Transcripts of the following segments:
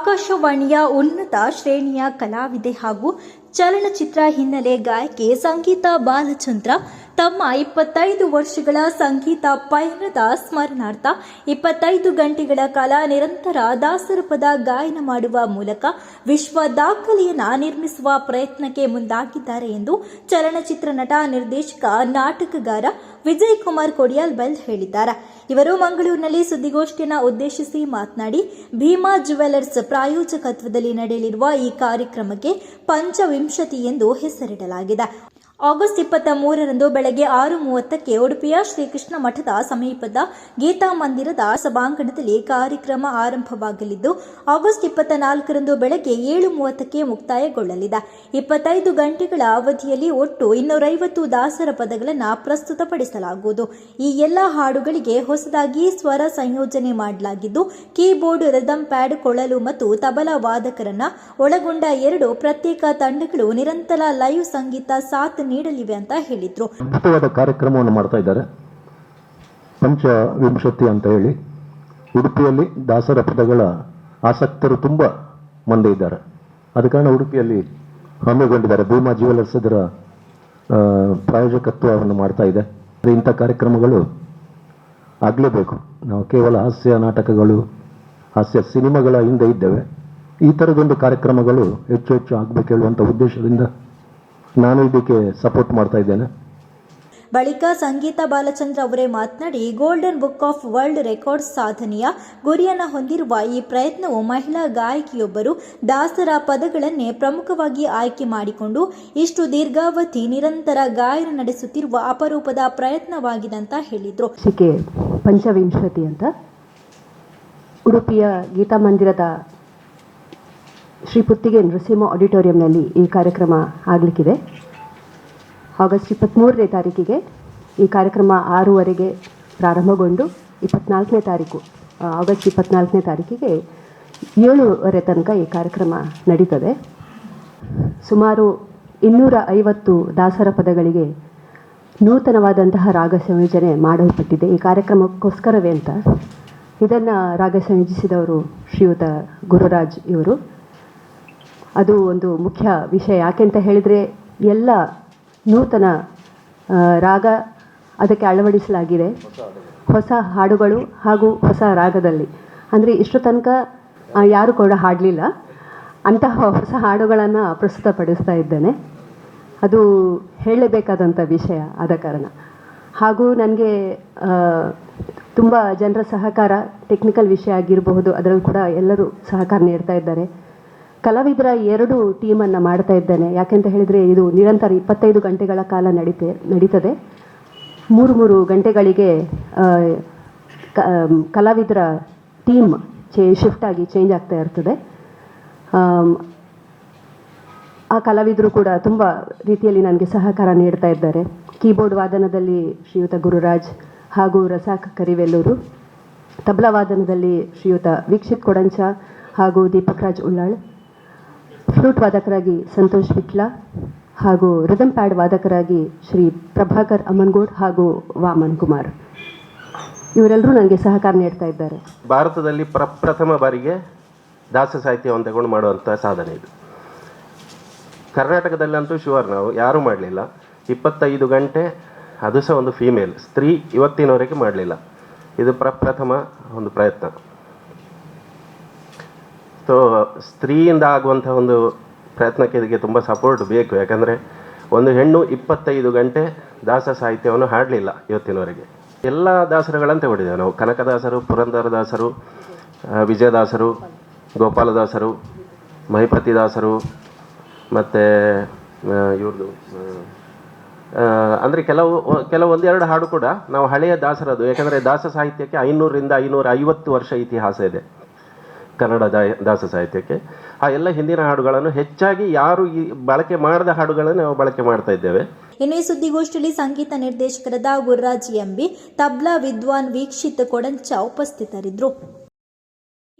ಆಕಾಶವಾಣಿಯ ಉನ್ನತ ಶ್ರೇಣಿಯ ಕಲಾವಿದೆ ಹಾಗೂ ಚಲನಚಿತ್ರ ಹಿನ್ನೆಲೆ ಗಾಯಕಿ ಸಂಗೀತ ಬಾಲಚಂದ್ರ ತಮ್ಮ 25 ವರ್ಷಗಳ ಸಂಗೀತ ಪಯಣದ ಸ್ಮರಣಾರ್ಥ 25 ಗಂಟೆಗಳ ಕಾಲ ನಿರಂತರ ದಾಸರ ಪದ ಗಾಯನ ಮಾಡುವ ಮೂಲಕ ವಿಶ್ವ ದಾಖಲೆಯನ್ನು ನಿರ್ಮಿಸುವ ಪ್ರಯತ್ನಕ್ಕೆ ಮುಂದಾಗಿದ್ದಾರೆ ಎಂದು ಚಲನಚಿತ್ರ ನಟ, ನಿರ್ದೇಶಕ, ನಾಟಕಗಾರ ವಿಜಯ್ ಕುಮಾರ್ ಕೊಡಿಯಾಲ್ಬೆಲ್ ಹೇಳಿದ್ದಾರೆ. ಇವರು ಮಂಗಳೂರಿನಲ್ಲಿ ಸುದ್ದಿಗೋಷ್ಠಿಯನ್ನು ಉದ್ದೇಶಿಸಿ ಮಾತನಾಡಿ, ಭೀಮಾ ಜ್ಯುವೆಲರ್ಸ್ ಪ್ರಾಯೋಜಕತ್ವದಲ್ಲಿ ನಡೆಯಲಿರುವ ಈ ಕಾರ್ಯಕ್ರಮಕ್ಕೆ ಪಂಚವಿಂಶತಿ ಎಂದು ಹೆಸರಿಡಲಾಗಿದೆ. ಆಗಸ್ಟ್ 23ರಂದು ಬೆಳಗ್ಗೆ 6:30ಕ್ಕೆ ಉಡುಪಿಯ ಶ್ರೀಕೃಷ್ಣ ಮಠದ ಸಮೀಪದ ಗೀತಾ ಮಂದಿರದ ಸಭಾಂಗಣದಲ್ಲಿ ಕಾರ್ಯಕ್ರಮ ಆರಂಭವಾಗಲಿದ್ದು, ಆಗಸ್ಟ್ 24ರಂದು ಬೆಳಗ್ಗೆ 7:30ಕ್ಕೆ ಮುಕ್ತಾಯಗೊಳ್ಳಲಿದೆ. 25 ಗಂಟೆಗಳ ಅವಧಿಯಲ್ಲಿ ಒಟ್ಟು 250 ದಾಸರ ಪದಗಳನ್ನು ಪ್ರಸ್ತುತಪಡಿಸಲಾಗುವುದು. ಈ ಎಲ್ಲ ಹಾಡುಗಳಿಗೆ ಹೊಸದಾಗಿ ಸ್ವರ ಸಂಯೋಜನೆ ಮಾಡಲಾಗಿದ್ದು, ಕೀಬೋರ್ಡ್, ರಿದಮ್ ಪ್ಯಾಡ್, ಕೊಳಲು ಮತ್ತು ತಬಲಾ ವಾದಕರನ್ನ ಒಳಗೊಂಡ 2 ಪ್ರತ್ಯೇಕ ತಂಡಗಳು ನಿರಂತರ ಲೈವ್ ಸಂಗೀತ ಸಾಥ್ ನೀಡಲಿವೆ ಅಂತ ಹೇಳಿದ್ರು. ಅದ್ಭುತವಾದ ಕಾರ್ಯಕ್ರಮವನ್ನು ಮಾಡ್ತಾ ಇದ್ದಾರೆ. ಪಂಚವಿಂಶತಿ ಅಂತ ಹೇಳಿ ಉಡುಪಿಯಲ್ಲಿ ದಾಸರ ಪದಗಳ ಆಸಕ್ತರು ತುಂಬಾ ಮಂದಿ ಇದ್ದಾರೆ. ಆದ ಕಾರಣ ಉಡುಪಿಯಲ್ಲಿ ಹಮ್ಮಿಕೊಂಡಿದ್ದಾರೆ. ಭೀಮಾ ಜ್ಯುವೆಲರ್ಸ್ ಇದರ ಪ್ರಾಯೋಜಕತ್ವವನ್ನು ಮಾಡ್ತಾ ಇದೆ. ಇಂಥ ಕಾರ್ಯಕ್ರಮಗಳು ಆಗಲೇಬೇಕು. ನಾವು ಕೇವಲ ಹಾಸ್ಯ ನಾಟಕಗಳು, ಹಾಸ್ಯ ಸಿನಿಮಾಗಳ ಹಿಂದೆ ಇದ್ದೇವೆ. ಈ ಥರದೊಂದು ಕಾರ್ಯಕ್ರಮಗಳು ಹೆಚ್ಚು ಹೆಚ್ಚು ಆಗಬೇಕು ಹೇಳುವಂಥ ಉದ್ದೇಶದಿಂದ ನಾನು ಇದಕ್ಕೆ ಸಪೋರ್ಟ್ ಮಾಡ್ತಾ ಇದ್ದೇನೆ. ಬಳಿಕ ಸಂಗೀತ ಬಾಲಚಂದ್ರ ಅವರೇ ಮಾತನಾಡಿ, golden book of world records ಸಾಧನೆಯ ಗುರಿಯನ್ನು ಹೊಂದಿರುವ ಈ ಪ್ರಯತ್ನವು ಮಹಿಳಾ ಗಾಯಕಿಯೊಬ್ಬರು ದಾಸರ ಪದಗಳನ್ನೇ ಪ್ರಮುಖವಾಗಿ ಆಯ್ಕೆ ಮಾಡಿಕೊಂಡು ಇಷ್ಟು ದೀರ್ಘಾವಧಿ ನಿರಂತರ ಗಾಯನ ನಡೆಸುತ್ತಿರುವ ಅಪರೂಪದ ಪ್ರಯತ್ನವಾಗಿದೆ ಅಂತ ಹೇಳಿದರು. ಪಂಚವಿಂಶತಿ ಅಂತ ಉಡುಪಿಯ ಗೀತಾ ಮಂದಿರದ ಶ್ರೀ ಪುತ್ತಿಗೆ ನೃಸಿಂಹ ಆಡಿಟೋರಿಯಂನಲ್ಲಿ ಈ ಕಾರ್ಯಕ್ರಮ ಆಗಲಿಕ್ಕಿದೆ. ಆಗಸ್ಟ್ 23ನೇ ತಾರೀಕಿಗೆ ಈ ಕಾರ್ಯಕ್ರಮ 6:00ಗೆ ಪ್ರಾರಂಭಗೊಂಡು 24ನೇ ತಾರೀಕು ಆಗಸ್ಟ್ 24ನೇ ತಾರೀಕಿಗೆ 7:00 ತನಕ ಈ ಕಾರ್ಯಕ್ರಮ ನಡೀತದೆ. ಸುಮಾರು 250 ದಾಸರ ಪದಗಳಿಗೆ ನೂತನವಾದಂತಹ ರಾಗ ಸಂಯೋಜನೆ ಮಾಡಲ್ಪಟ್ಟಿದೆ. ಈ ಕಾರ್ಯಕ್ರಮಕ್ಕೋಸ್ಕರವೇ ಅಂತ ಇದನ್ನು ರಾಗ ಸಂಯೋಜಿಸಿದವರು ಶ್ರೀಯುತ ಗುರುರಾಜ್ ಇವರು. ಅದು ಒಂದು ಮುಖ್ಯ ವಿಷಯ. ಯಾಕೆಂತ ಹೇಳಿದರೆ ಎಲ್ಲ ನೂತನ ರಾಗ ಅದಕ್ಕೆ ಅಳವಡಿಸಲಾಗಿದೆ, ಹೊಸ ಹಾಡುಗಳು ಹಾಗೂ ಹೊಸ ರಾಗದಲ್ಲಿ. ಅಂದರೆ ಇಷ್ಟು ತನಕ ಯಾರು ಕೂಡ ಹಾಡಲಿಲ್ಲ ಅಂತಹ ಹೊಸ ಹಾಡುಗಳನ್ನು ಪ್ರಸ್ತುತಪಡಿಸ್ತಾ ಇದ್ದೇನೆ. ಅದು ಹೇಳಲೇಬೇಕಾದಂಥ ವಿಷಯ ಆದ ಕಾರಣ. ಹಾಗೂ ನನಗೆ ತುಂಬ ಜನರ ಸಹಕಾರ, ಟೆಕ್ನಿಕಲ್ ವಿಷಯ ಆಗಿರಬಹುದು, ಅದರಲ್ಲಿ ಕೂಡ ಎಲ್ಲರೂ ಸಹಕಾರ ನೀಡ್ತಾ ಇದ್ದಾರೆ. ಕಲಾವಿದರ 2 ಟೀಮನ್ನು ಮಾಡ್ತಾ ಇದ್ದೇನೆ. ಯಾಕೆಂತ ಹೇಳಿದರೆ ಇದು ನಿರಂತರ 25 ಗಂಟೆಗಳ ಕಾಲ ನಡೀತದೆ. 3 ಗಂಟೆಗಳಿಗೆ ಕಲಾವಿದರ ಟೀಮ್ ಶಿಫ್ಟ್ ಆಗಿ ಚೇಂಜ್ ಆಗ್ತಾ ಇರ್ತದೆ. ಆ ಕಲಾವಿದರು ಕೂಡ ತುಂಬ ರೀತಿಯಲ್ಲಿ ನನಗೆ ಸಹಕಾರ ನೀಡ್ತಾ ಇದ್ದಾರೆ. ಕೀಬೋರ್ಡ್ ವಾದನದಲ್ಲಿ ಶ್ರೀಯುತ ಗುರುರಾಜ್ ಹಾಗೂ ರಸಾಕ್ ಕರಿವೆಲ್ಲೂರು, ತಬಲಾ ವಾದನದಲ್ಲಿ ಶ್ರೀಯುತ ವೀಕ್ಷಿತ್ ಕೊಡಂಚ ಹಾಗೂ ದೀಪಕ್ ರಾಜ್ ಉಳ್ಳಾಳ್, ಫ್ಲೂಟ್ ವಾದಕರಾಗಿ ಸಂತೋಷ್ ವಿಟ್ಲ ಹಾಗೂ ರಿದಮ್ ಪ್ಯಾಡ್ ವಾದಕರಾಗಿ ಶ್ರೀ ಪ್ರಭಾಕರ್ ಅಮನ್ಗೋಡ್ ಹಾಗೂ ವಾಮನ್ ಕುಮಾರ್, ಇವರೆಲ್ಲರೂ ನನಗೆ ಸಹಕಾರ ನೀಡ್ತಾ ಇದ್ದಾರೆ. ಭಾರತದಲ್ಲಿ ಪ್ರಥಮ ಬಾರಿಗೆ ದಾಸ ಸಾಹಿತ್ಯವನ್ನು ತಗೊಂಡು ಮಾಡುವಂಥ ಸಾಧನೆ ಇದು. ಕರ್ನಾಟಕದಲ್ಲಂತೂ ಶುವರ್ ನಾವು ಯಾರೂ ಮಾಡಲಿಲ್ಲ. 25 ಗಂಟೆ, ಅದು ಸಹ ಒಂದು ಫೀಮೇಲ್ ಸ್ತ್ರೀ ಇವತ್ತಿನವರೆಗೆ ಮಾಡಲಿಲ್ಲ. ಇದು ಪ್ರಥಮ ಒಂದು ಪ್ರಯತ್ನ. ಸೊ ಸ್ತ್ರೀಯಿಂದ ಆಗುವಂಥ ಒಂದು ಪ್ರಯತ್ನಕ್ಕೆ ಇದಕ್ಕೆ ತುಂಬ ಸಪೋರ್ಟ್ ಬೇಕು. ಯಾಕಂದರೆ ಒಂದು ಹೆಣ್ಣು 25 ಗಂಟೆ ದಾಸ ಸಾಹಿತ್ಯವನ್ನು ಹಾಡಲಿಲ್ಲ ಇವತ್ತಿನವರೆಗೆ. ಎಲ್ಲ ದಾಸರುಗಳನ್ನು ತಗೊಂಡಿದ್ದೇವೆ ನಾವು. ಕನಕದಾಸರು, ಪುರಂದರದಾಸರು, ವಿಜಯದಾಸರು, ಗೋಪಾಲದಾಸರು, ಮಹಿಪತಿದಾಸರು, ಮತ್ತು ಇವ್ರದ್ದು ಅಂದರೆ ಕೆಲವು 1-2 ಹಾಡು ಕೂಡ ನಾವು ಹಳೆಯ ದಾಸರದು. ಯಾಕಂದರೆ ದಾಸ ಸಾಹಿತ್ಯಕ್ಕೆ 500ರಿಂದ 550 ವರ್ಷ ಇತಿಹಾಸ ಇದೆ ಕನ್ನಡ ದಾಸ ಸಾಹಿತ್ಯಕ್ಕೆ. ಆ ಎಲ್ಲ ಹಿಂದಿನ ಹಾಡುಗಳನ್ನು ಹೆಚ್ಚಾಗಿ ಯಾರು ಈ ಬಳಕೆ ಮಾಡದ ಹಾಡುಗಳನ್ನು ನಾವು ಬಳಕೆ ಮಾಡ್ತಾ ಇದ್ದೇವೆ. ಇನ್ನು ಈ ಸುದ್ದಿಗೋಷ್ಠಿಯಲ್ಲಿ ಸಂಗೀತ ನಿರ್ದೇಶಕರಾದ ಗುರುರಾಜ್ ಎಂಬಿ, ತಬ್ಲಾ ವಿದ್ವಾನ್ ವೀಕ್ಷಿತ್ ಕೊಡಂಚ ಉಪಸ್ಥಿತರಿದ್ದರು.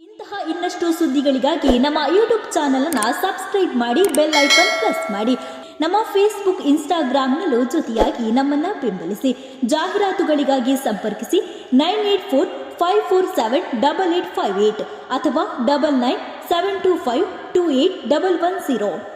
ಇಂತಹ ಇನ್ನಷ್ಟು ಸುದ್ದಿಗಳಿಗಾಗಿ ನಮ್ಮ ಯೂಟ್ಯೂಬ್ ಚಾನೆಲ್ ಅನ್ನು ಸಬ್ಸ್ಕ್ರೈಬ್ ಮಾಡಿ, ಬೆಲ್ ಐಕಾನ್ ಪ್ರೆಸ್ ಮಾಡಿ. ನಮ್ಮ ಫೇಸ್ಬುಕ್, ಇನ್ಸ್ಟಾಗ್ರಾಮ್ನಲ್ಲೂ ಜೊತೆಯಾಗಿ ನಮ್ಮನ್ನು ಬೆಂಬಲಿಸಿ. ಜಾಹೀರಾತುಗಳಿಗಾಗಿ ಸಂಪರ್ಕಿಸಿ 9845478858 ಅಥವಾ 99 7252810.